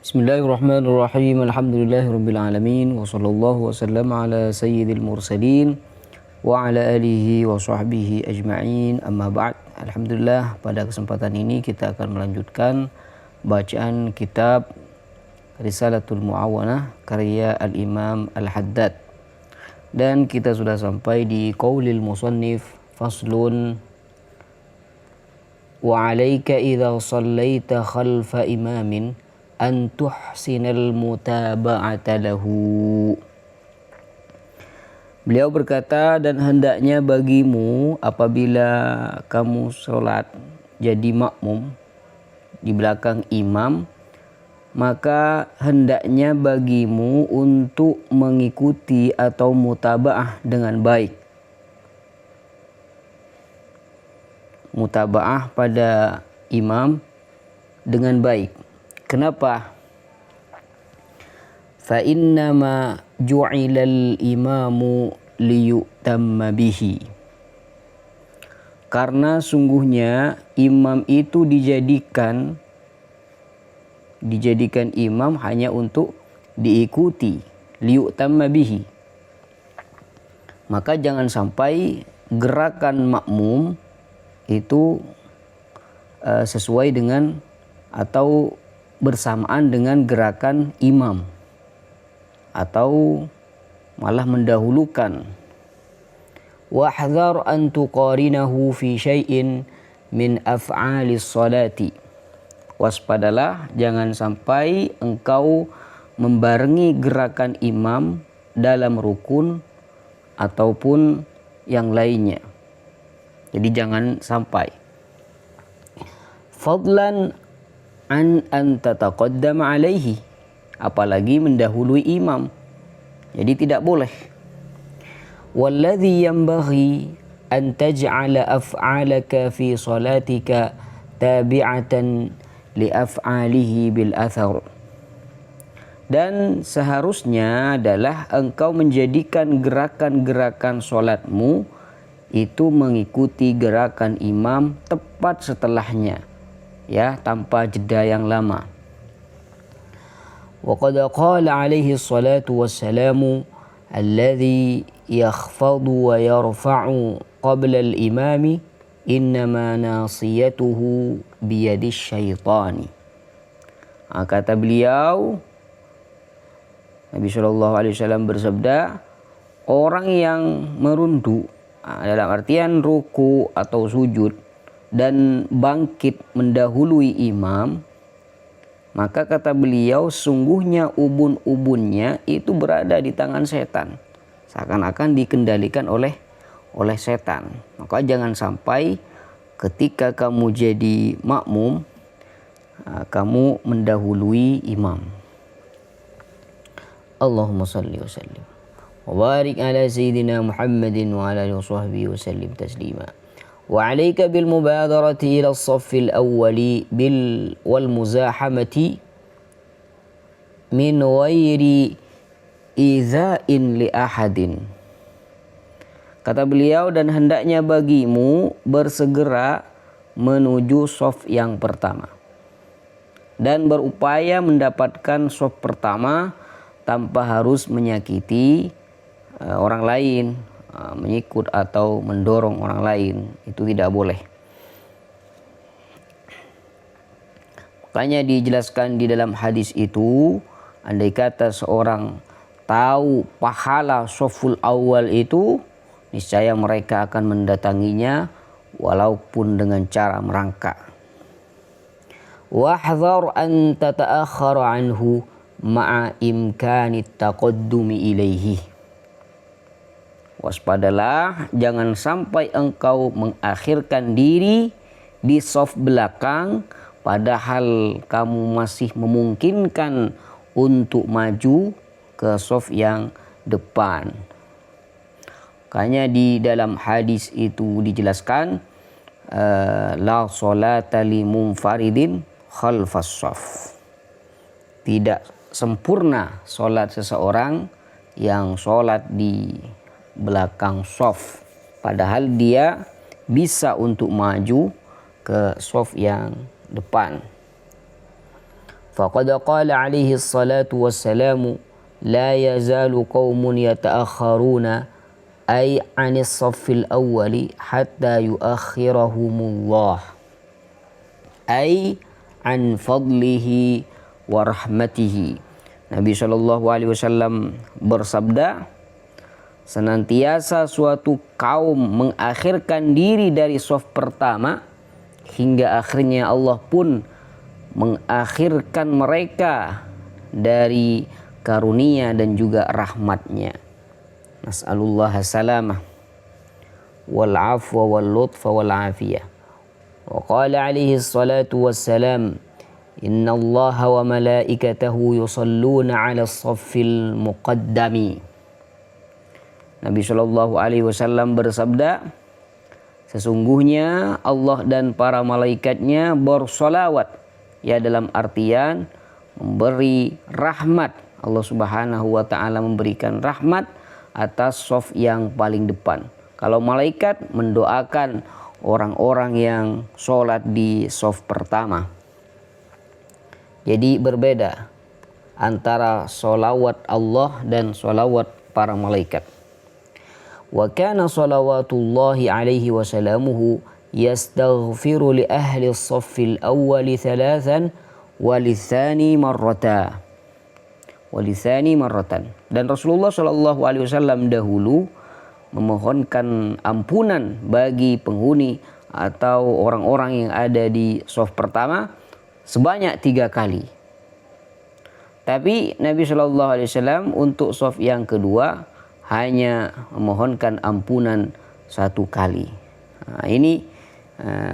Bismillahirrahmanirrahim. Alhamdulillahirabbil alamin wa sallallahu wasallam ala sayyidil mursalin wa ala alihi wa sahbihi ajma'in. Amma ba'd. Alhamdulillah, pada kesempatan ini kita akan melanjutkan bacaan kitab Risalatul Mu'awanah karya Al-Imam Al-Haddad. Dan kita sudah sampai di qaulil musannif faslun wa 'alaika idza shallaita khalfa imamin an tuhsinal mutaba'ata lahu. Beliau berkata, dan hendaknya bagimu apabila kamu sholat jadi makmum di belakang imam, maka hendaknya bagimu untuk mengikuti atau mutaba'ah dengan baik. Mutaba'ah pada imam dengan baik. Kenapa? Fa innama ju'ilal imamu liyutamma bihi. Karena sungguhnya imam itu dijadikan imam hanya untuk diikuti, liyutamma bihi. Maka jangan sampai gerakan makmum itu sesuai dengan atau bersamaan dengan gerakan imam, atau malah mendahulukan. Wahdhar an tuqarinahu fi syai'in min af'alis salati. Waspadalah, jangan sampai engkau membarengi gerakan imam dalam rukun ataupun yang lainnya. Jadi jangan sampai. Fadlan an tataqaddam alaihi, apalagi mendahului imam. Jadi tidak boleh. Walladhi yanbaghi an taj'ala af'alaka fi salatika tabi'atan li af'alihi bil athar. Dan seharusnya adalah engkau menjadikan gerakan-gerakan salatmu itu mengikuti gerakan imam tepat setelahnya, ya, tanpa jeda yang lama. Wa qad qala alaihi salatu wassalamu alladhi yakhfadu wa yarfa'u qabla al-imami innama nasiyatuhu biyadis syaitani. Kata beliau, Nabi SAW bersabda, orang yang merunduk dalam artian ruku atau sujud dan bangkit mendahului imam, maka kata beliau, sungguhnya ubun-ubunnya itu berada di tangan setan, seakan-akan dikendalikan oleh setan. Maka jangan sampai ketika kamu jadi makmum kamu mendahului imam. Allahumma salli wa sallim wa barik ala sayyidina Muhammadin wa ala alihi wa sahbihi wa sallim taslima. وعليك بالمبادرة إلى الصف الأول والمزاحمة من غير إيذاء لأحد. Kata beliau, dan hendaknya bagimu bersegera menuju shaf yang pertama dan berupaya mendapatkan shaf pertama tanpa harus menyakiti orang lain, menyikut atau mendorong orang lain. Itu tidak boleh. Makanya dijelaskan di dalam hadis itu, andai kata seorang tahu pahala shaful awal itu, niscaya mereka akan mendatanginya walaupun dengan cara merangkak. Wahdhar an tata'akhkhara anhu ma'a imkani taqaddumi ilaihi. Waspadalah, jangan sampai engkau mengakhirkan diri di shaf belakang padahal kamu masih memungkinkan untuk maju ke shaf yang depan. Makanya di dalam hadis itu dijelaskan, la sholata li munfaridin khalfas shaf. Tidak sempurna sholat seseorang yang sholat di belakang shaf, padahal dia bisa untuk maju ke shaf yang depan. Faqad qala alaihi salatu wassalamu la yazalu qaumun yata'akharuna ay 'anis saffil awwali hatta yuakhirahumullah ay an fadlihi wa rahmatihi. Nabi Shallallahu Alaihi Wasallam bersabda, senantiasa suatu kaum mengakhirkan diri dari saf pertama hingga akhirnya Allah pun mengakhirkan mereka dari karunia dan juga rahmatnya. Nas'alullah salamah wal afwa wal lutfa wal afiyah. Wa qala alaihi salatu wassalam, inna allaha wa malaikatahu yusalluna ala saffil muqaddami. Nabi Shallallahu Alaihi Wasallam bersabda, sesungguhnya Allah dan para malaikatnya bersolawat, ya dalam artian memberi rahmat. Allah Subhanahu wa Ta'ala memberikan rahmat atas shaf yang paling depan. Kalau malaikat mendoakan orang-orang yang sholat di shaf pertama. Jadi berbeda antara sholawat Allah dan sholawat para malaikat. Wa kana salawatullahi alaihi wasallamuhu yastaghfiru li ahli as-saffil awwali thalathan wa lithani marratan. Dan Rasulullah Shallallahu Alaihi Wasallam dahulu memohonkan ampunan bagi penghuni atau orang-orang yang ada di shaf pertama sebanyak 3 kali. Tapi Nabi Shallallahu Alaihi Wasallam untuk shaf yang kedua hanya memohonkan ampunan 1 kali. Nah, ini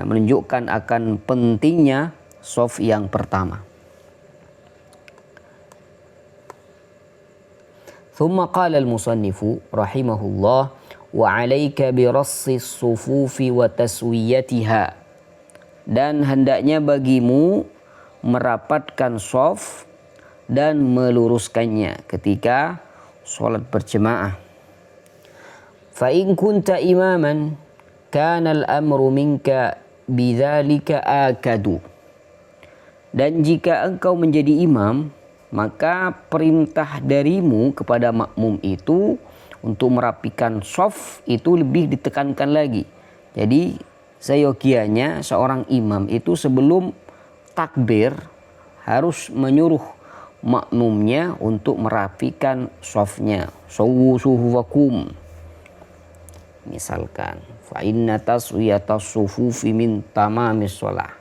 menunjukkan akan pentingnya shaf yang pertama. ثم قال المصنف رحمه الله وعليك برص الصفوف وتسويتها. Dan hendaknya bagimu merapatkan shaf dan meluruskannya ketika sholat berjemaah. Fa in kunta imaman kana al-amru minka bidzalika akadu. Dan jika engkau menjadi imam, maka perintah darimu kepada makmum itu untuk merapikan shaf itu lebih ditekankan lagi. Jadi seyogianya seorang imam itu sebelum takbir harus menyuruh makmumnya untuk merapikan shafnya. Sawwu suhufakum. Misalkan, fa inna taswiyatas sufufi min tamamis shalah.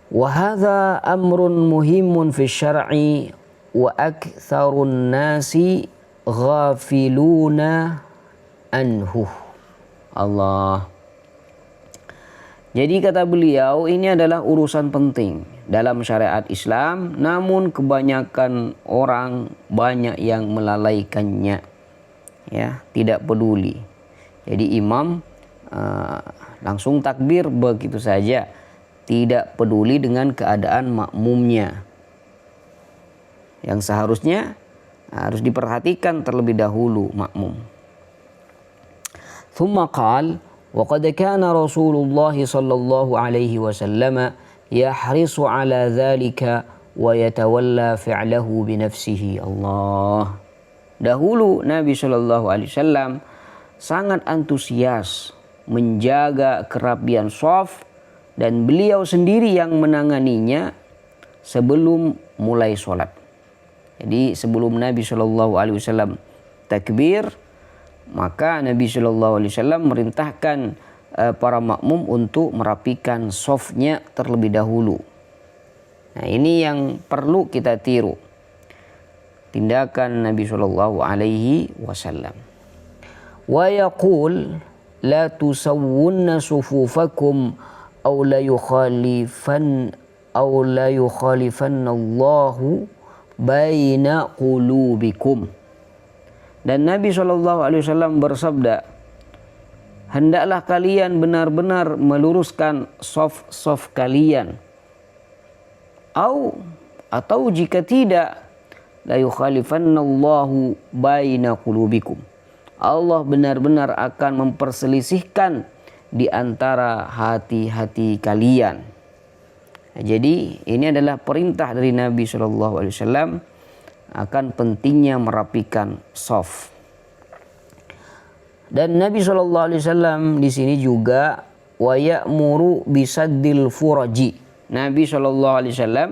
Wa hadza amrun muhimun fi syar'i wa aktsarun nasi ghafiluna anhu. Allah. Jadi kata beliau, ini adalah urusan penting dalam syariat Islam, namun kebanyakan orang banyak yang melalaikannya, ya, tidak peduli. Jadi imam langsung takbir begitu saja, tidak peduli dengan keadaan makmumnya. Yang seharusnya harus diperhatikan terlebih dahulu makmum. Thumma qala wa qad kana Rasulullah sallallahu alaihi wasallam yahrisu ala dzalika wa yatawalla fi'lahu bi nafsihi. Allah. Dahulu Nabi sallallahu alaihi wasallam sangat antusias menjaga kerapian shaf dan beliau sendiri yang menanganinya sebelum mulai sholat. Jadi sebelum Nabi Shallallahu Alaihi Wasallam takbir, maka Nabi Shallallahu Alaihi Wasallam merintahkan para makmum untuk merapikan shafnya terlebih dahulu. Nah, ini yang perlu kita tiru, tindakan Nabi Shallallahu Alaihi Wasallam. Wa yaqul la tusawwunna sufufakum aw la yukhalifanna Allahu baina qulubikum. Dan Nabi SAW bersabda, hendaklah kalian benar-benar meluruskan shaf kalian, atau jika tidak, la yukhalifanna Allahu baina qulubikum, Allah benar-benar akan memperselisihkan di antara hati-hati kalian. Jadi ini adalah perintah dari Nabi Shallallahu Alaihi Wasallam akan pentingnya merapikan shaf. Dan Nabi Shallallahu Alaihi Wasallam di sini juga wa ya'muru bisaddil furaji. Nabi Shallallahu Alaihi Wasallam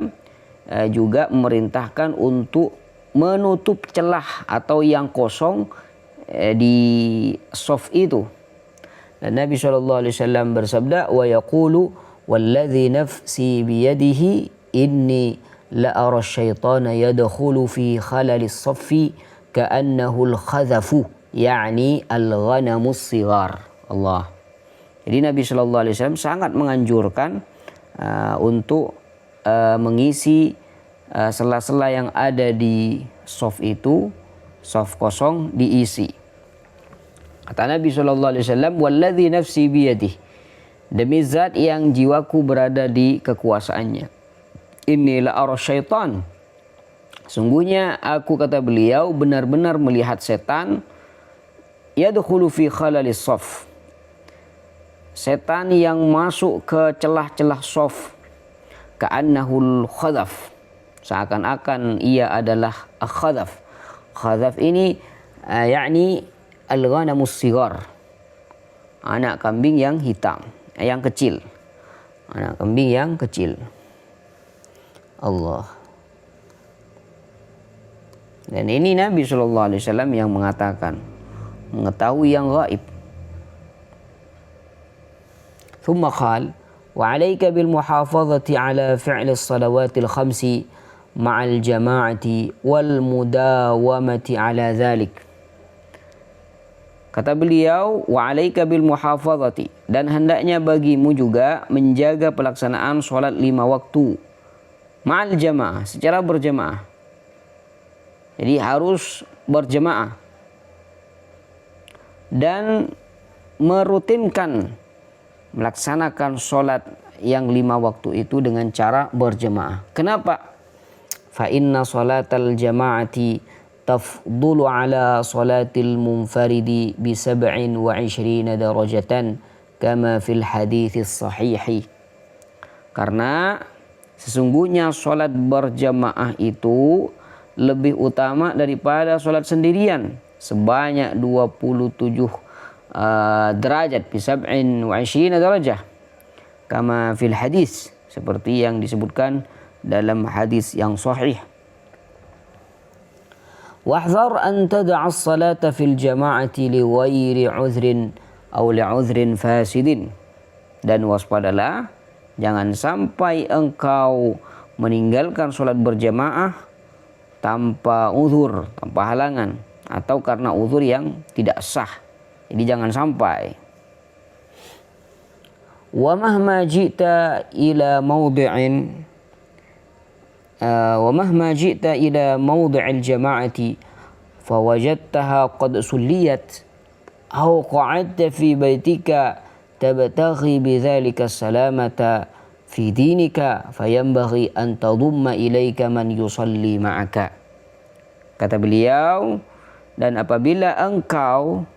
juga memerintahkan untuk menutup celah atau yang kosong di shaf itu. Dan Nabi Shallallahu Alaihi Wasallam bersabda, wa yaqulu walladzi nafsi biyadihi inni la ara syaitana yadkhulu fi khalalis saffi ka'annahu al-khadhafu yakni al-ghanamus sighar. Allah. Jadi Nabi Shallallahu Alaihi Wasallam sangat menganjurkan untuk mengisi sela-sela yang ada di shaf itu, shaf kosong diisi. Kata Nabi Shallallahu Alaihi Wasallam, walladzi nafsi biyadihi, demi zat yang jiwaku berada di kekuasaannya. Inni la ara syaitan, sungguhnya aku, kata beliau, benar-benar melihat setan, yadkhulu fi khalalis shaf, setan yang masuk ke celah-celah shaf, ka'annahul khadhaf, seakan-akan ia adalah khadhaf. Khadhaf ini yakni al-ghanamus sighar, anak kambing yang hitam, yang kecil, anak kambing yang kecil. Allah. Dan ini Nabi Shallallahu Alaihi Wasallam yang mengatakan, mengetahui yang gaib. Thumma qala wa 'alaika bil muhafazati 'ala fi'li as-salawatil khamsi ma'al jama'ati wal mudawamati 'ala dhalik. Kata beliau, wa 'alaika bil muhafazati, dan hendaknya bagimu juga menjaga pelaksanaan sholat 5 waktu ma'al jamaah, secara berjamaah. Jadi harus berjamaah dan merutinkan melaksanakan sholat yang 5 waktu itu dengan cara berjamaah. Kenapa? Fa inna sholatal jama'ati tafdulu ala salatil munfaridi bi 27 darajatan kama fil hadits sahihi. Karena sesungguhnya sholat berjamaah itu lebih utama daripada sholat sendirian sebanyak 27 derajat, bi 27 darajah, kama fil hadis, seperti yang disebutkan dalam hadis yang sahih. Wahdhar an tad'a as-salata fil jama'ati li ghairi 'udhrin aw li 'udhrin fasidin, dan waspadalah jangan sampai engkau meninggalkan sholat berjamaah tanpa uzur, tanpa halangan, atau karena uzur yang tidak sah. Jadi jangan sampai. Wa mahma ji'ta ila mawdi'in ومهما جئت إلى موضع الجماعة فوجدتها قد سليت أو قعدت في بيتك تبتغي بذلك السلامة في دينك فينبغي أن تضم إليك من يصلي معك. Kata beliau, dan apabila engkau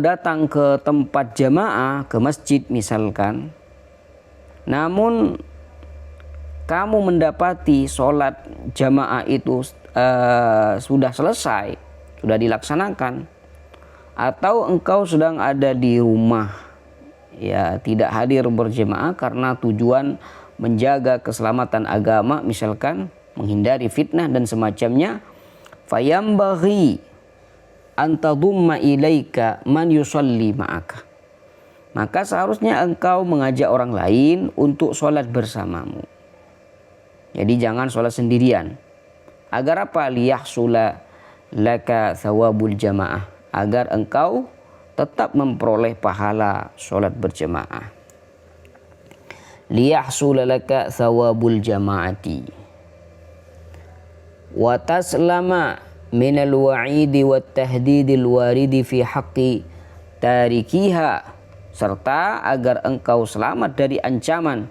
datang ke tempat jamaah, ke masjid misalkan, namun kamu mendapati sholat jamaah itu sudah selesai, sudah dilaksanakan, atau engkau sedang ada di rumah, ya tidak hadir berjamaah karena tujuan menjaga keselamatan agama, misalkan menghindari fitnah dan semacamnya, fayambaghi antadumma ilaika man yusalli ma'aka, maka seharusnya engkau mengajak orang lain untuk sholat bersamamu. Jadi jangan sholat sendirian. Agar apa? Liyahsula laka thawabul jamaah, agar engkau tetap memperoleh pahala sholat berjamaah. Liyahsula laka thawabul jamaati wa taslama minal wa'idi wat tahdidil waridi fi haqqi tarikiha, serta agar engkau selamat dari ancaman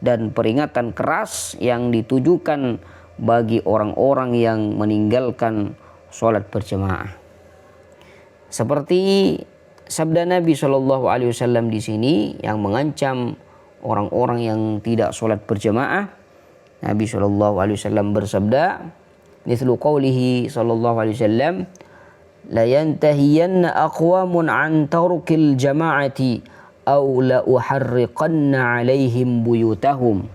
dan peringatan keras yang ditujukan bagi orang-orang yang meninggalkan sholat berjamaah. Seperti sabda Nabi Shallallahu Alaihi Wasallam di sini yang mengancam orang-orang yang tidak sholat berjamaah. Nabi SAW bersabda, mithlu qawlihi sallallahu alaihi wasallam, la yantahiyanna aqwamun an tarkil jama'ati aw la uharriqanna alaihim buyutahum.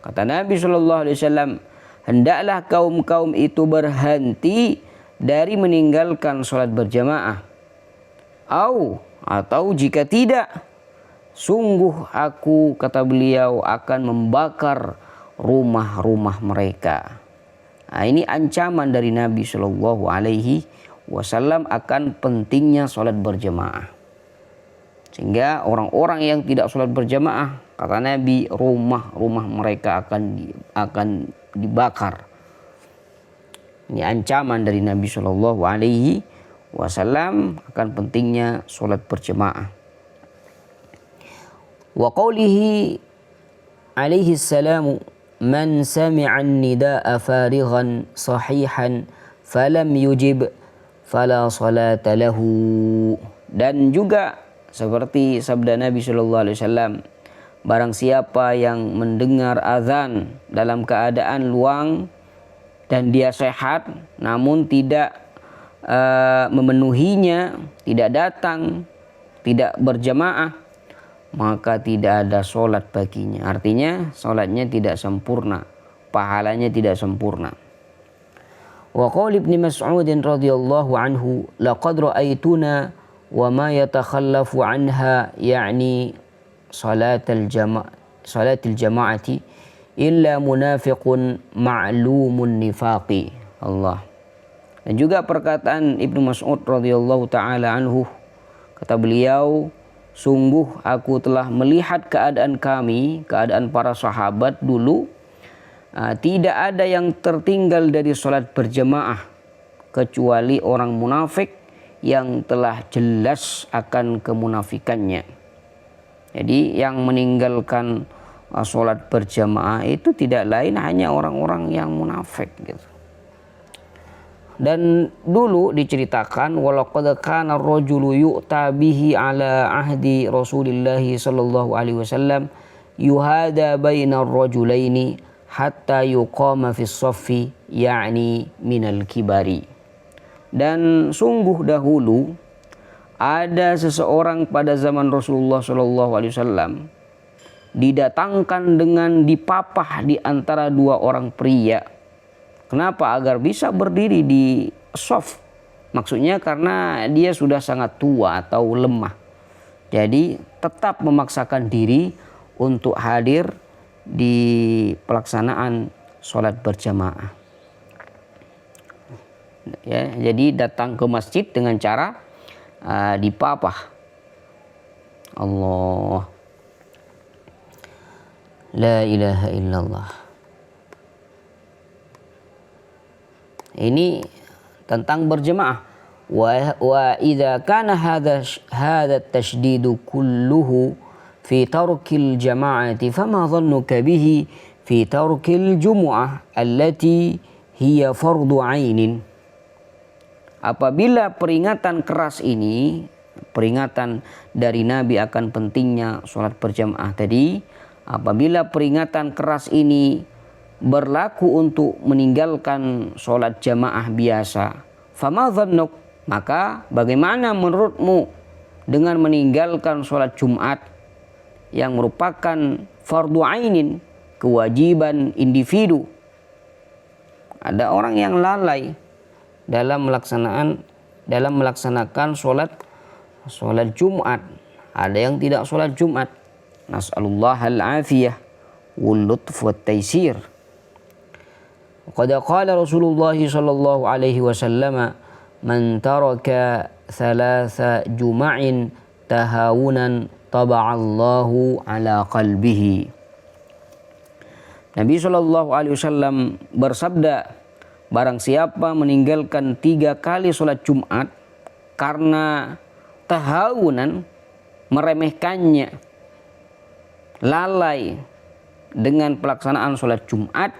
Kata Nabi SAW, hendaklah kaum-kaum itu berhenti dari meninggalkan sholat berjamaah. Atau jika tidak, sungguh aku, kata beliau, akan membakar rumah-rumah mereka. Nah, ini ancaman dari Nabi Shallallahu Alaihi Wasallam akan pentingnya sholat berjamaah. Sehingga orang-orang yang tidak sholat berjamaah, kata Nabi, rumah-rumah mereka akan dibakar. Ini ancaman dari Nabi Shallallahu Alaihi Wasallam akan pentingnya sholat berjamaah. Wa qawlihi alaihi salamu, man sami'a an-nida'a farighan sahihan falam yujib fala salata lahu. Dan juga seperti sabda Nabi sallallahu alaihi wasallam, barang siapa yang mendengar azan dalam keadaan luang dan dia sehat namun tidak memenuhinya, tidak datang, tidak berjamaah, maka tidak ada sholat baginya. Artinya sholatnya tidak sempurna, pahalanya tidak sempurna. Wa qaul Ibnu Mas'ud radhiyallahu anhu, laqad ra'aituna wa ma yatakhallafu anha, yakni salatil jama'ati illa munafiqun ma'lumun nifaqi. Allah. Dan juga perkataan Ibnu Mas'ud radhiyallahu taala anhu, kata beliau, sungguh aku telah melihat keadaan kami, keadaan para sahabat dulu, tidak ada yang tertinggal dari sholat berjamaah kecuali orang munafik yang telah jelas akan kemunafikannya. Jadi yang meninggalkan sholat berjamaah itu tidak lain hanya orang-orang yang munafik gitu. Dan dulu diceritakan, walaqad kana ar-rajulu yu'ta bihi ala ahdi Rasulillah sallallahu alaihi wasallam yuhada baina ar-rajulaini hatta yuqama fi as-saffi, yakni minal kibari. Dan sungguh dahulu ada seseorang pada zaman Rasulullah sallallahu alaihi wasallam didatangkan dengan dipapah di antara dua orang pria. Kenapa? Agar bisa berdiri di shaf. Maksudnya karena dia sudah sangat tua atau lemah. Jadi tetap memaksakan diri untuk hadir di pelaksanaan sholat berjamaah. Ya, jadi datang ke masjid dengan cara dipapah. Allah. La ilaha illallah. Ini tentang berjemaah. Wa idza kana hadha at-tashdid kulluhu fi tarkil jama'ati fama dhannuka bihi fi tarkil jumu'ah allati hiya fardu 'ainin. Apabila peringatan keras ini, peringatan dari Nabi akan pentingnya sholat berjamaah tadi, apabila peringatan keras ini berlaku untuk meninggalkan sholat jamaah biasa, fama dhannuk, maka bagaimana menurutmu dengan meninggalkan sholat Jumat yang merupakan fardu ainin, kewajiban individu? Ada orang yang lalai dalam melaksanakan sholat Jumat, ada yang tidak sholat Jumat. Nas'alullahal afiyah wal lutf wat taisir. Qad qala Rasulullah sallallahu alaihi wasallam, man taraka thalatha juma'in tahawunan taba'allahu ala qalbihi. Nabi sallallahu alaihi wasallam bersabda, barang siapa meninggalkan 3 kali sholat Jumat karena tahawunan, meremehkannya, lalai dengan pelaksanaan sholat Jumat,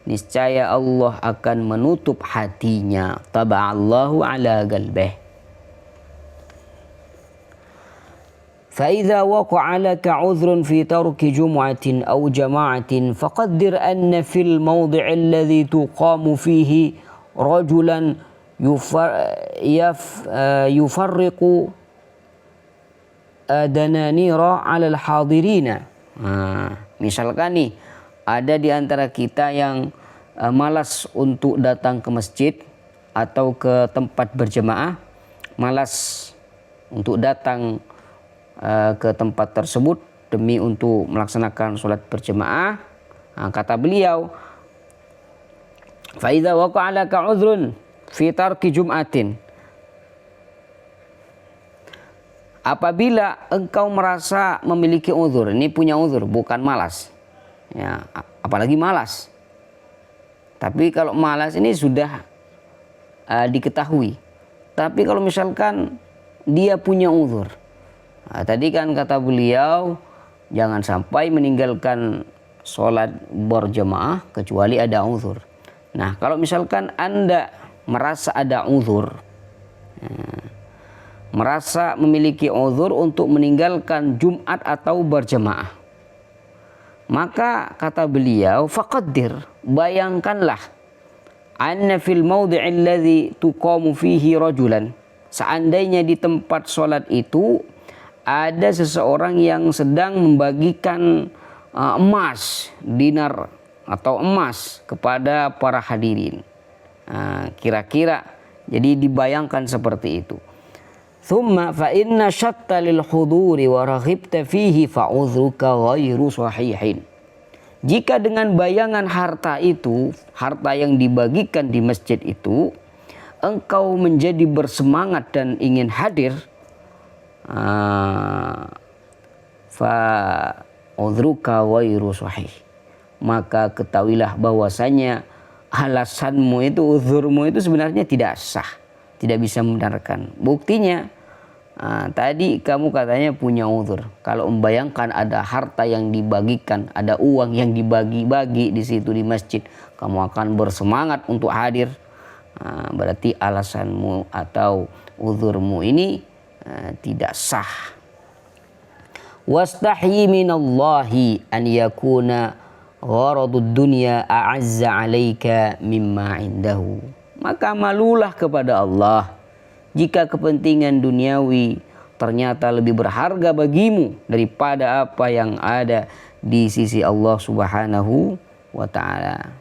niscaya Allah akan menutup hatinya. Taba'allahu ala qalbih. فإذا وقع لك عذر في ترك جمعة أو جماعة فقدر أن في الموضع الذي تقام فيه رجلا يفرق دنانير على الحاضرين. Misalkan nih ada di antara kita yang malas untuk datang ke masjid atau ke tempat berjamaah, malas untuk datang ke tempat tersebut demi untuk melaksanakan sholat berjamaah. Kata beliau, fa idza waqa'a laka 'udhrun fi tarki jum'atin, apabila engkau merasa memiliki uzur, ini punya uzur, bukan malas ya, apalagi malas. Tapi kalau malas ini sudah diketahui. Tapi kalau misalkan dia punya uzur, tadi kan kata beliau jangan sampai meninggalkan sholat berjamaah kecuali ada uzur. Nah, kalau misalkan Anda merasa ada uzur, merasa memiliki uzur untuk meninggalkan Jumat atau berjamaah, maka kata beliau, faqaddir, bayangkanlah, anna fil mawdi'il ladzi tuqamu fihi rajulan, seandainya di tempat sholat itu ada seseorang yang sedang membagikan emas, dinar atau emas kepada para hadirin. Kira-kira jadi dibayangkan seperti itu. Thumma fa inna syatta lil huduri wa raghibta fihi fa udhruka ghairu sahihin. Jika dengan bayangan harta itu, harta yang dibagikan di masjid itu, engkau menjadi bersemangat dan ingin hadir, fa udhruka ghairu sahih, maka ketahuilah bahwasanya alasanmu itu, uzurmu itu sebenarnya tidak sah, tidak bisa membenarkan. Buktinya tadi kamu katanya punya uzur. Kalau membayangkan ada harta yang dibagikan, ada uang yang dibagi-bagi di situ di masjid, kamu akan bersemangat untuk hadir. Berarti alasanmu atau uzurmu ini tidak sah. Wastahyi minallahi an yakuna gharadud dunya a'azza 'alaika mimma 'indahu. Maka malulah kepada Allah jika kepentingan duniawi ternyata lebih berharga bagimu daripada apa yang ada di sisi Allah Subhanahu wa ta'ala.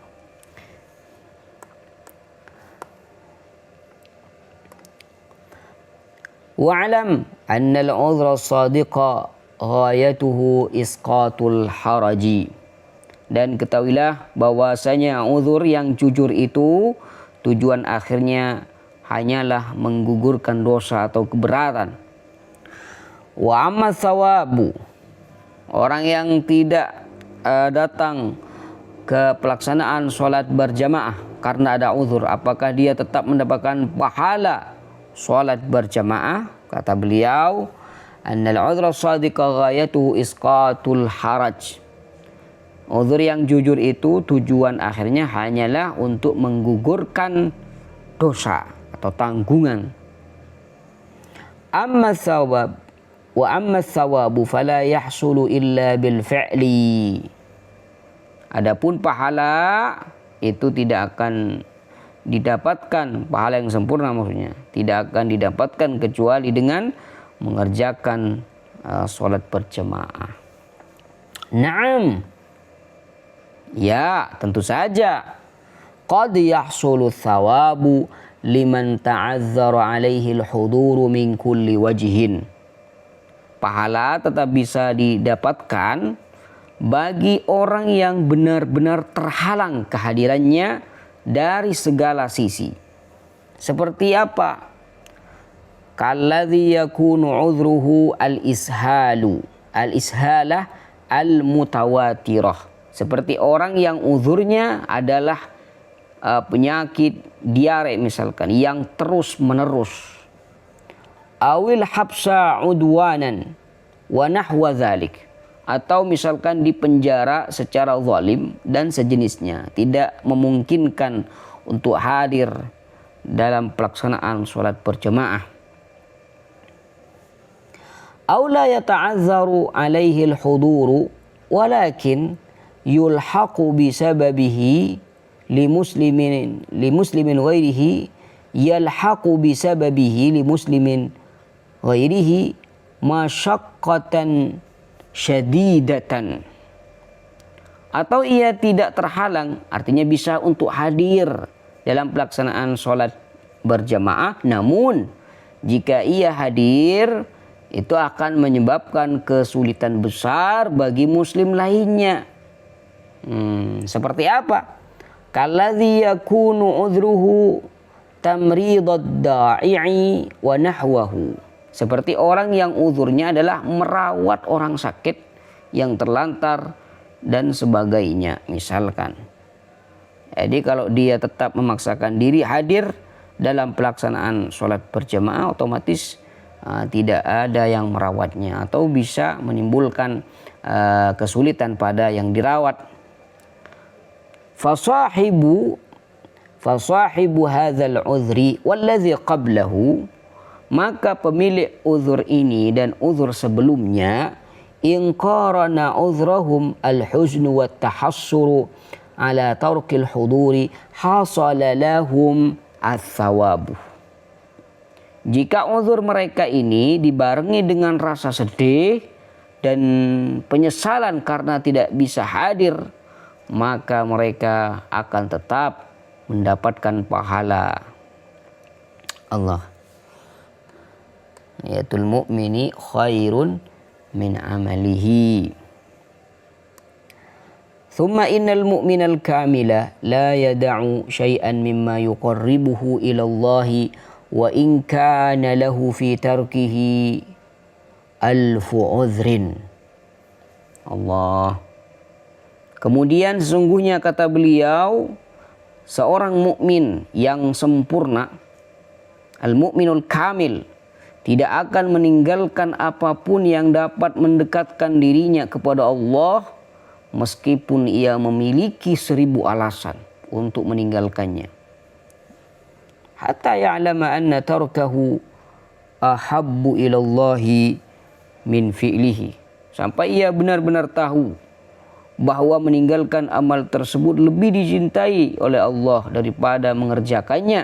Wa'lam anna al-'udhra as-sadiqa ghayatuhu isqatul haraji. Dan ketahuilah bahwasanya uzur yang jujur itu tujuan akhirnya hanyalah menggugurkan dosa atau keberatan. Wa amma thawabu, orang yang tidak datang ke pelaksanaan sholat berjamaah karena ada uzur, apakah dia tetap mendapatkan pahala sholat berjamaah? Kata beliau, annal udhra shadiqa ghayatuhu isqatul haraj. Uzur yang jujur itu tujuan akhirnya hanyalah untuk menggugurkan dosa atau tanggungan. Amma thawab wa amma thawabu fala yahsulu illa bil fi'li. Adapun pahala itu tidak akan didapatkan, pahala yang sempurna maksudnya, tidak akan didapatkan kecuali dengan mengerjakan sholat berjamaah. Naam, ya tentu saja. Qad yahsulu thawabu liman ta'azzara alaihi al-huduru min kulli wajhin. Pahala tetap bisa didapatkan bagi orang yang benar-benar terhalang kehadirannya dari segala sisi. Seperti apa? Kalladzi yakunu udhruhu al-ishalah al-mutawatirah. Seperti orang yang uzurnya adalah penyakit diare misalkan yang terus menerus. Awil habsa udwanan wa nahwa dzalik. Atau misalkan di penjara secara zalim dan sejenisnya, tidak memungkinkan untuk hadir dalam pelaksanaan sholat berjamaah. Aw la yata'azzaru alaihi al-huduru walakin yulhaqu bisababihi limuslimin ghairihi yalhaqu bisababihi limuslimin ghairihi masyaqqatan syadidatan. Atau ia tidak terhalang, artinya bisa untuk hadir dalam pelaksanaan sholat berjamaah, namun jika ia hadir itu akan menyebabkan kesulitan besar bagi muslim lainnya. Seperti apa? Kalladzi yakunu udhruhu tamridad da'i'i wa nahwahu. Seperti orang yang uzurnya adalah merawat orang sakit yang terlantar dan sebagainya, misalkan. Jadi kalau dia tetap memaksakan diri hadir dalam pelaksanaan sholat berjamaah, otomatis tidak ada yang merawatnya atau bisa menimbulkan kesulitan pada yang dirawat. Fasahibu hadzal udhri walladzi qablahu, maka pemilik uzur ini dan uzur sebelumnya, in qarana uzrahum al-huznu wa tahassuru ala tarkil huduri hasala lahum ats-tsawabu. Jika uzur mereka ini dibarengi dengan rasa sedih dan penyesalan karena tidak bisa hadir, maka mereka akan tetap mendapatkan pahala Allah. Yatul mu'mini khairun min amalihi. Thumma innal mu'minal kamila la yada'u syai'an mimma yuqarribuhu ila Allah wa in kana lahu fi tarkihi alfu udhrin. Allah. Kemudian sesungguhnya kata beliau, seorang mukmin yang sempurna, al-mu'minul kamil, tidak akan meninggalkan apapun yang dapat mendekatkan dirinya kepada Allah meskipun ia memiliki 1000 alasan untuk meninggalkannya. Hatta ya'lama anna tarkahu ahabbu ilallahi min fi'lihi. Sampai ia benar-benar tahu bahwa meninggalkan amal tersebut lebih dicintai oleh Allah daripada mengerjakannya.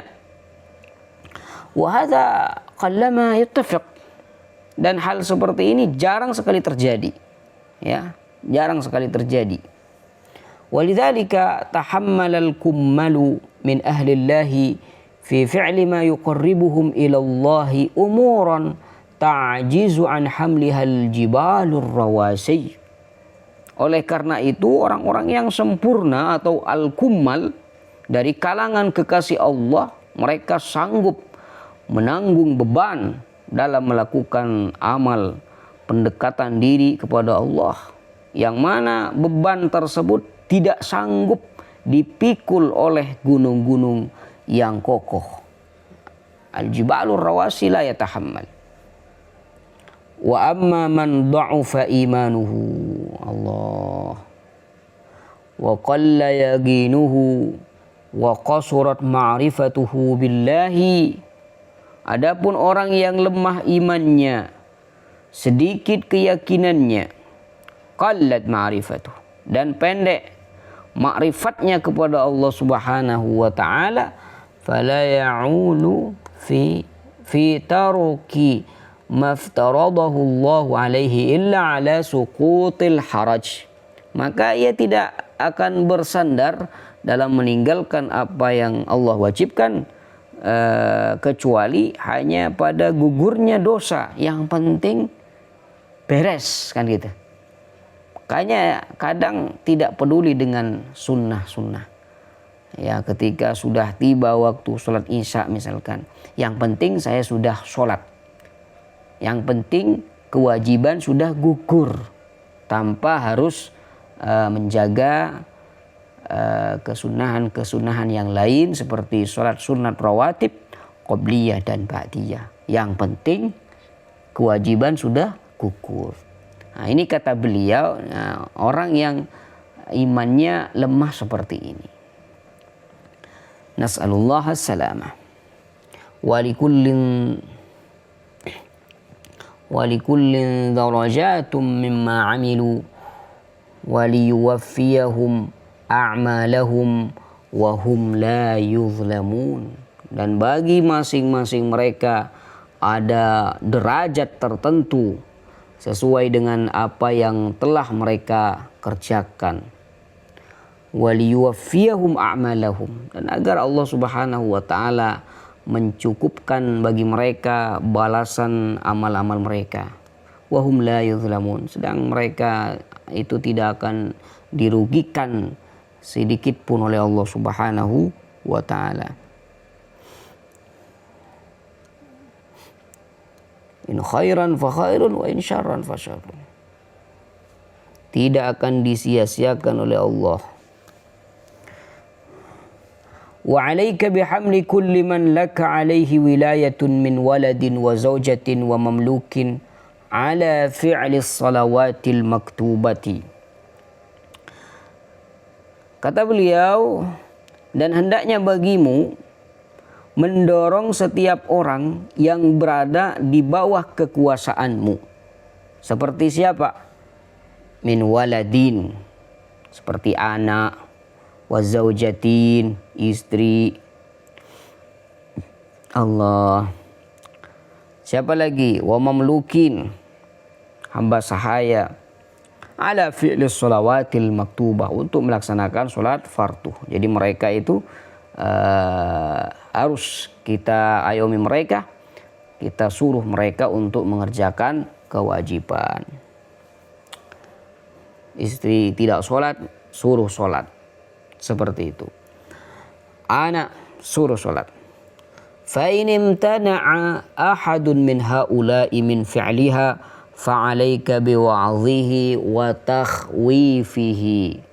Wa hadza qallama yattafiq, dan hal seperti ini jarang sekali terjadi, ya, jarang sekali terjadi. Walidzalika tahammalal kummalu min ahlillahi fi fi'li ma yuqarribuhum ila Allahi umuran ta'jizu an hamlihal jibalur rawasi. Oleh karena itu orang-orang yang sempurna atau al-kummal dari kalangan kekasih Allah, mereka sanggup menanggung beban dalam melakukan amal pendekatan diri kepada Allah, yang mana beban tersebut tidak sanggup dipikul oleh gunung-gunung yang kokoh. Al-jibalur rawasi la yatahammal. Wa amma man dha'ufa imanuhu, Allah, wa qalla yaqinuhu wa qasurat ma'rifatuhu billahi. Adapun orang yang lemah imannya, sedikit keyakinannya, qallat ma'rifatuh, dan pendek ma'rifatnya kepada Allah Subhanahu wa taala, fala ya'ulu fi taruki maftaradahu Allah alaihi illa ala suqutil haraj. Maka ia tidak akan bersandar dalam meninggalkan apa yang Allah wajibkan, kecuali hanya pada gugurnya dosa. Yang penting beres, kan gitu. Makanya kadang tidak peduli dengan sunnah-sunnah. Ya, ketika sudah tiba waktu sholat isya misalkan, yang penting saya sudah sholat, yang penting kewajiban sudah gugur, tanpa harus menjaga kesunahan-kesunahan yang lain seperti sholat sunat rawatib, qobliyah dan ba'diyah. Yang penting kewajiban sudah gugur. Nah, ini kata beliau, orang yang imannya lemah seperti ini. Nas'alullah as-salamah. walikullin darajatum mimma amilu waliyuwaffiyahum a'malahum wa hum la yuzlamun. Dan bagi masing-masing mereka ada derajat tertentu sesuai dengan apa yang telah mereka kerjakan. Waliyuwaffiyahum a'malahum, dan agar Allah Subhanahu wa taala mencukupkan bagi mereka balasan amal-amal mereka. Wa hum la yuzlamun, sedang mereka itu tidak akan dirugikan sedikit pun oleh Allah Subhanahu wa taala. In khairan fa khairun wa in syarran fa syarrun. Tidak akan disia-siakan oleh Allah. Wa 'alaika bihamli kulli man laka 'alaihi wilayatun min waladin wa zawjatin wa mamlukin 'ala fi'li shalawatil maktubati. Kata beliau, dan hendaknya bagimu mendorong setiap orang yang berada di bawah kekuasaanmu. Seperti siapa? Min waladin, seperti anak, wa zaujatin, istri. Allah. Siapa lagi? Wa mamlukin, hamba sahaya. Ala fi'li shalawatil maktubah, untuk melaksanakan sholat fardu. Jadi mereka itu harus kita ayomi mereka, kita suruh mereka untuk mengerjakan kewajiban. Istri tidak sholat, suruh sholat, seperti itu. Anak suruh sholat. Fa in imtana'a ahadun min haula'i min fi'liha fa'alaika biwa'dhihi wa takhwifihi.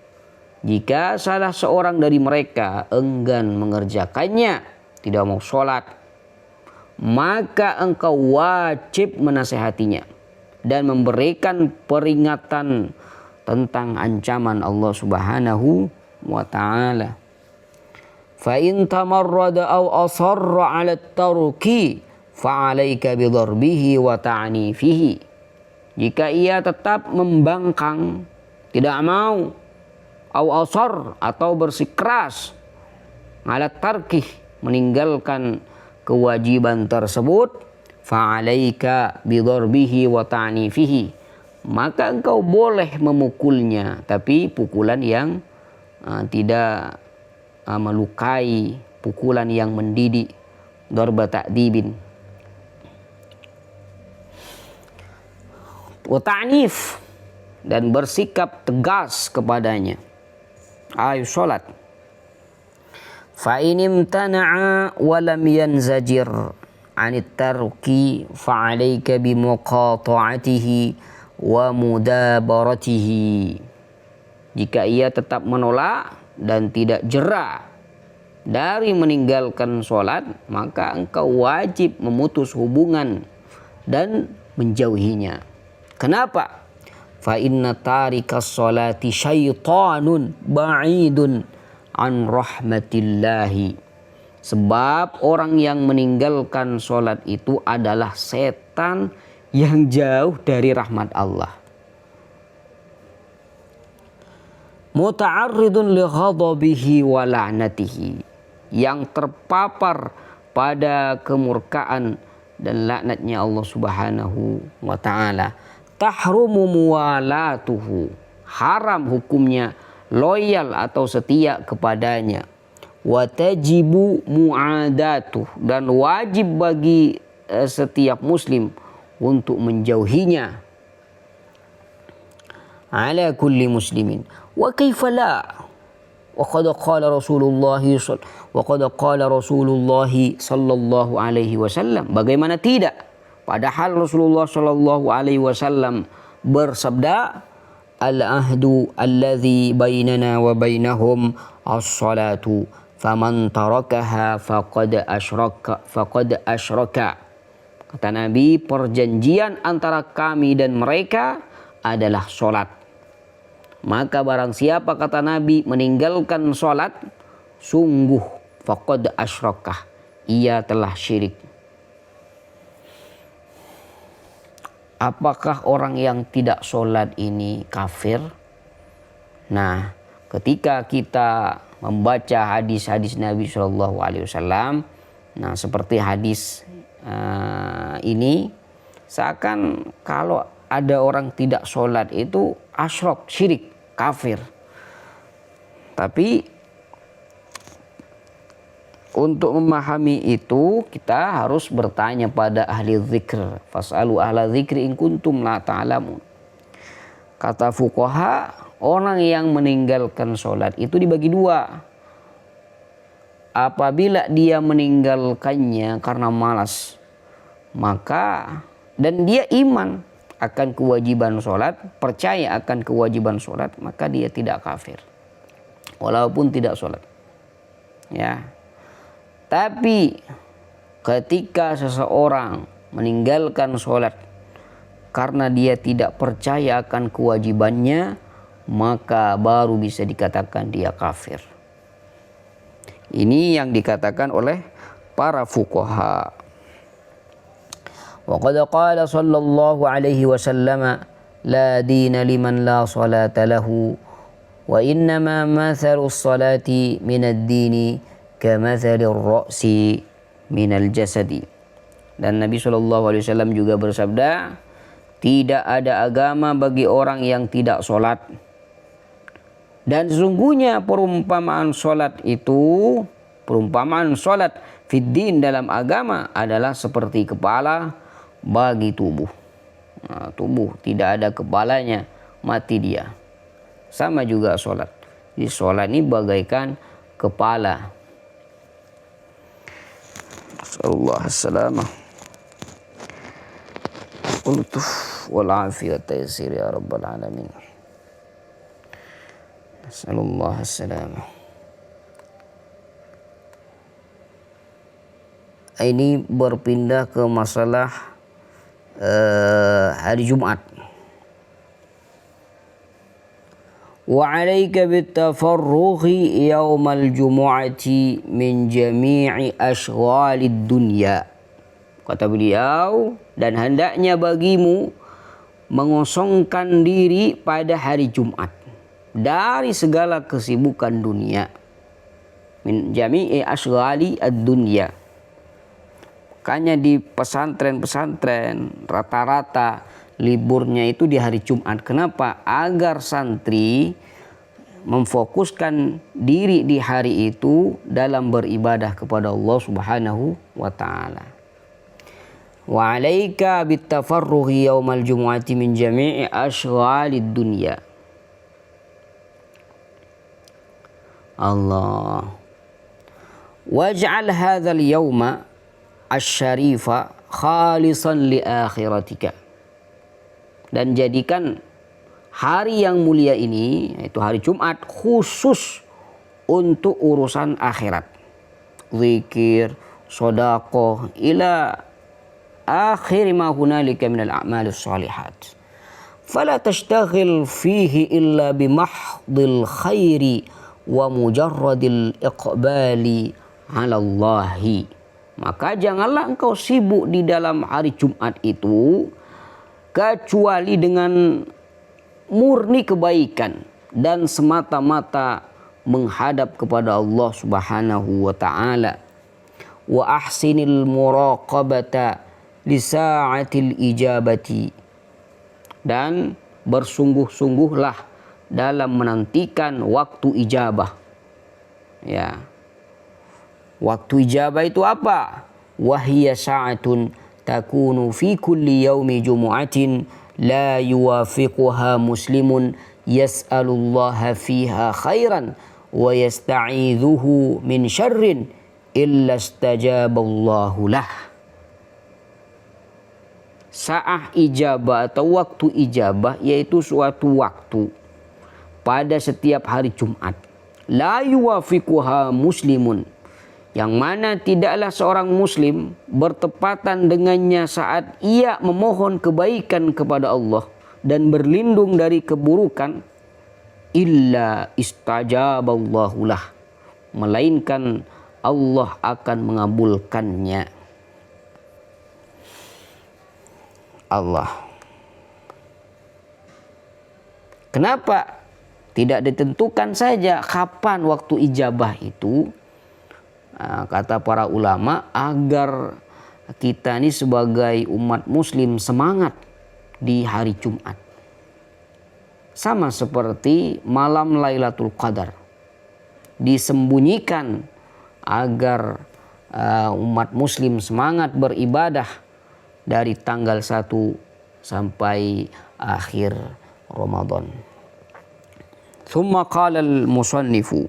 Jika salah seorang dari mereka enggan mengerjakannya, tidak mau sholat, maka engkau wajib menasehatinya dan memberikan peringatan tentang ancaman Allah Subhanahu wa ta'ala. Fa in tamarrada aw asarra 'ala at-tarki fa'alaika bidarbihi wa ta'nifihi. Jika ia tetap membangkang, tidak mau, au asar, atau bersikeras, alat tarkih, meninggalkan kewajiban tersebut, fa'alaika bidarbihi wa ta'nifihi, maka engkau boleh memukulnya, tapi pukulan yang tidak melukai, pukulan yang mendidik, darba ta'dibin. Wa ta'nif, dan bersikap tegas kepadanya. Ayo sholat. Fa in imtana'a wa lam yanzajir 'anit tarki fa 'alaika bi muqata'atihi wa mudabaratihi. Jika ia tetap menolak dan tidak jera dari meninggalkan sholat, maka engkau wajib memutus hubungan dan menjauhinya. Kenapa? Fa inna tarikas sholati syaitanun ba'idun an rahmatillahi. Sebab orang yang meninggalkan sholat itu adalah setan yang jauh dari rahmat Allah. Muta'arridun li ghadabihi wa la'natihi, yang terpapar pada kemurkaan dan laknatnya Allah Subhanahu wa ta'ala. Tahrumu muwalatuhu, haram hukumnya loyal atau setia kepadanya. Wa tajibu mu'adatuh, dan wajib bagi setiap muslim untuk menjauhinya. Ala kulli muslimin. Wa kaifa la? Wa qad qala Rasulullah sallallahu alaihi wasallam. Bagaimana tidak? Padahal Rasulullah sallallahu alaihi wasallam bersabda, al-ahdu alladhi bainana wa bainahum as-salatu faman tarakaha faqad asyraka. Kata Nabi, perjanjian antara kami dan mereka adalah sholat. Maka barang siapa, kata Nabi, meninggalkan sholat, sungguh faqad asyraka, ia telah syirik. apakah orang yang tidak sholat ini kafir? Nah, ketika kita membaca hadis-hadis Nabi Shallallahu Alaihi Wasallam, nah seperti hadis ini, seakan kalau ada orang tidak sholat itu asyrok, syirik, kafir. Tapi untuk memahami itu kita harus bertanya pada ahli zikr. Fas'alu ahla zikri in kuntum la ta'lamun. Kata fuqaha, orang yang meninggalkan sholat itu dibagi dua. Apabila dia meninggalkannya karena malas, maka dan dia iman akan kewajiban sholat, percaya akan kewajiban sholat, maka dia tidak kafir walaupun tidak sholat, ya. Tapi ketika seseorang meninggalkan sholat karena dia tidak percaya akan kewajibannya, maka baru bisa dikatakan dia kafir. Ini yang dikatakan oleh para fuqaha. Wa qad qala sallallahu alaihi wasallam, la dina liman la salata lahu wa innama mathalu salati minad dini kamathalir ra'si minal jasadi. Dan Nabi sallallahu alaihi wasallam juga bersabda, tidak ada agama bagi orang yang tidak sholat. Dan sesungguhnya perumpamaan sholat itu, perumpamaan sholat fiddin dalam agama adalah seperti kepala bagi tubuh. Nah, tubuh tidak ada kepalanya, mati dia. Sama juga sholat. Jadi sholat ini bagaikan kepala. Nasallallahu as-salamah ultuf wal afiyata yasir ya rabbal alamin. Nasallallahu as-salamah. Ini berpindah ke masalah hari Jumat. Wa 'alaika bitafarrughi yaumal jumu'ati min jami'i ashghalid dunya. Kata beliau, dan hendaknya bagimu mengosongkan diri pada hari Jumat dari segala kesibukan dunia. Min jami'i ashghali ad-dunya. Makanya di pesantren-pesantren rata-rata liburnya itu di hari Jumat. Kenapa? Agar santri memfokuskan diri di hari itu dalam beribadah kepada Allah Subhanahu wa taala. Wa 'alaika bitafarrughi yaumal jumu'ati min jami'i ashghalid dunya. Allah. Waj'al hadzal yauma asy-syarifa khalisan li akhiratika. Dan jadikan hari yang mulia ini, yaitu hari Jumat, khusus untuk urusan akhirat. Zikir, sedekah, ila akhir ma hunalika minal a'malis shalihat. Fala tashtaghil fihi illa bimahdil khairi wa mujarradil iqbali 'ala Allahi. Maka janganlah engkau sibuk di dalam hari Jumat itu kecuali dengan murni kebaikan dan semata-mata menghadap kepada Allah Subhanahu wa taala. Wa ahsinil muraqabata li sa'atil ijabati. Dan bersungguh-sungguhlah dalam menantikan waktu ijabah. Ya. Waktu ijabah itu apa? Wahiyya sa'atun takunu fi kulli yaumi jumu'atin la yuwafiquha muslimun yas'alullaha fiha khairan wa yasta'idhuhu min syarrin illa istajaballahu lah. Sa'ah ijabah atau waktu ijabah yaitu suatu waktu pada setiap hari Jumat. La yuwafiquha muslimun, yang mana tidaklah seorang muslim bertepatan dengannya saat ia memohon kebaikan kepada Allah dan berlindung dari keburukan, illa istajaballahu lah, melainkan Allah akan mengabulkannya. Allah. Kenapa tidak ditentukan saja kapan waktu ijabah itu? Kata para ulama, agar kita ini sebagai umat muslim semangat di hari Jumat. Sama seperti malam Lailatul Qadar disembunyikan agar umat muslim semangat beribadah dari tanggal 1 sampai akhir Ramadan. Thumma qala al-musannifu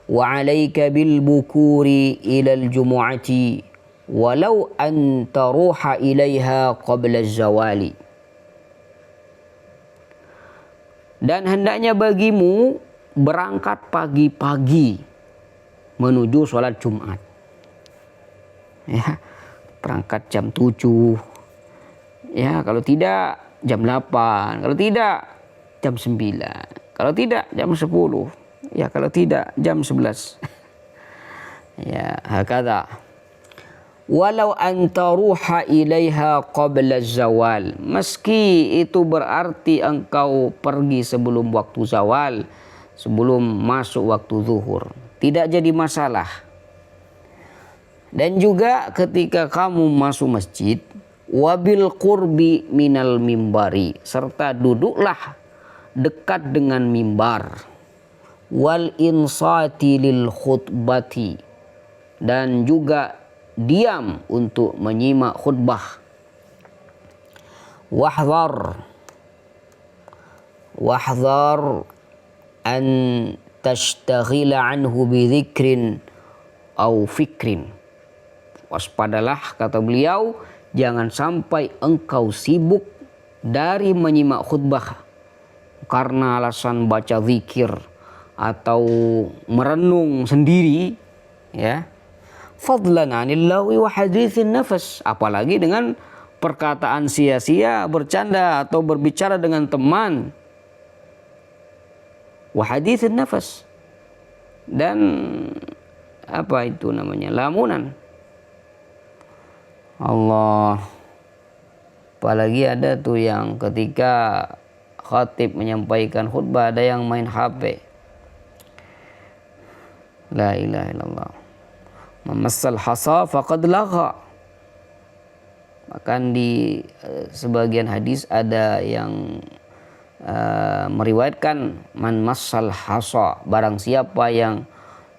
wa 'alaika bil bukuri ila al-jumu'ati walau an taruha ilaiha qabla az-zawali. Dan hendaknya bagimu berangkat pagi-pagi menuju sholat Jumat. Ya, berangkat jam 7. Ya, kalau tidak jam 8, kalau tidak jam 9, kalau tidak jam 10, ya kalau tidak jam 11. Ya, hakadha. Walau anta ruha ilaiha qabla zawal, meski itu berarti engkau pergi sebelum waktu zawal, sebelum masuk waktu zuhur, tidak jadi masalah. Dan juga ketika kamu masuk masjid, wabil qurbi minal mimbari, serta duduklah dekat dengan mimbar, wal insati lil khutbati, dan juga diam untuk menyimak khutbah. Wahdhar an tashtaghila anhu bi dzikrin au fikrin. Waspadalah, kata beliau, jangan sampai engkau sibuk dari menyimak khutbah karena alasan baca zikir atau merenung sendiri, ya. Fadlan anil lawi wa hadithin nafas, apalagi dengan perkataan sia-sia, bercanda atau berbicara dengan teman. Wa hadithin nafas, dan apa itu namanya, lamunan. Allah, apalagi ada tuh yang ketika khatib menyampaikan khutbah ada yang main HP. La ilaha illallah. Memassal hasa faqad lagha. Bahkan di sebagian hadis ada yang meriwayatkan man massal hasa, barang siapa yang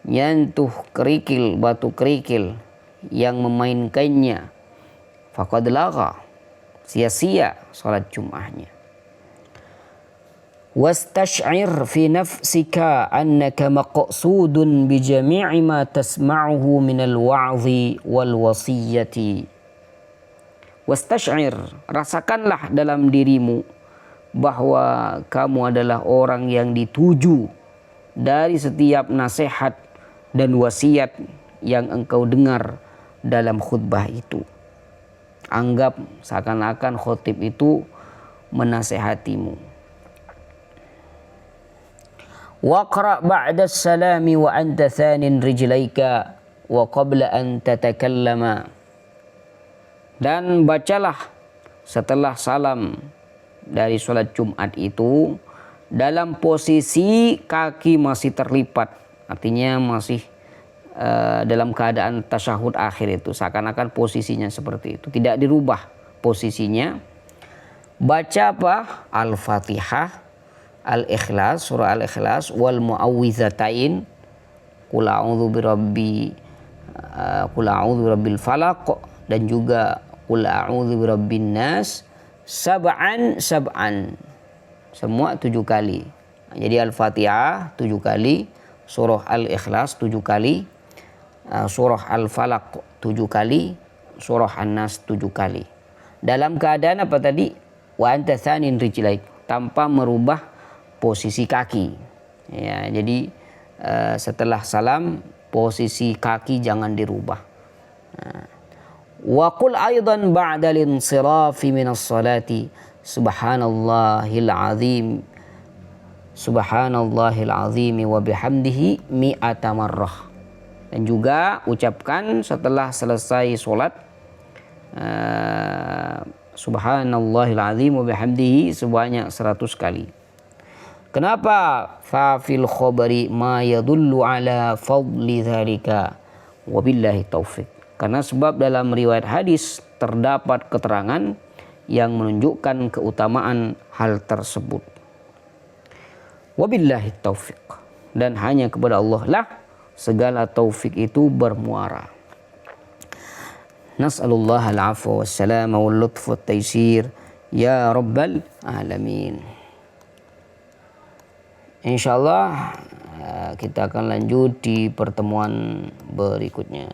nyentuh kerikil, batu kerikil, yang memainkannya, faqad lagha, sia-sia salat Jum'ahnya. Wastash'ir fi nafsika annaka maqsudun bi jami'i ma tasma'uhu minal wa'zi wal wasiyyati. Wastash'ir, rasakanlah dalam dirimu bahwa kamu adalah orang yang dituju dari setiap nasihat dan wasiat yang engkau dengar dalam khutbah itu. Anggap seakan-akan khotib itu menasehatimu. Waqra' ba'da salami wa anta thanin rijlaika wa qabla an tatakallama. Dan bacalah setelah salam dari sholat Jumat itu dalam posisi kaki masih terlipat, artinya masih dalam keadaan tasyahud akhir itu, seakan-akan posisinya seperti itu, tidak dirubah posisinya. Baca apa? Al-Fatihah, Al-Ikhlas, surah Al-Ikhlas, wal mu'awwidzatain, qul a'udzu birabbil falaq, dan juga qul a'udzu birabbin nas, sab'an, semua 7 kali. Jadi Al-Fatihah 7 kali, surah Al-Ikhlas 7 kali, surah Al-Falaq 7 kali, surah An-Nas 7 kali. Dalam keadaan apa tadi? Wa anta thanin rijlaik, tanpa merubah posisi kaki. Ya, jadi setelah salam posisi kaki jangan dirubah. Wa qul aidan ba'da al-insirafi minas salati subhanallahil azim, subhanallahil azim wa bihamdihi mi'ata marrah. Dan juga ucapkan setelah selesai sholat subhanallahil azim wa bihamdihi sebanyak 100 kali. Kenapa? Fa fil khabari ma yadullu ala fadli dzalika wabillahi taufik. Karena sebab dalam riwayat hadis terdapat keterangan yang menunjukkan keutamaan hal tersebut. Wabillahi taufik. Dan hanya kepada Allah lah segala taufik itu bermuara. Nas'alullah al-afwa wassalama wal lutfa wat taysir ya rabbal alamin. Insyaallah kita akan lanjut di pertemuan berikutnya.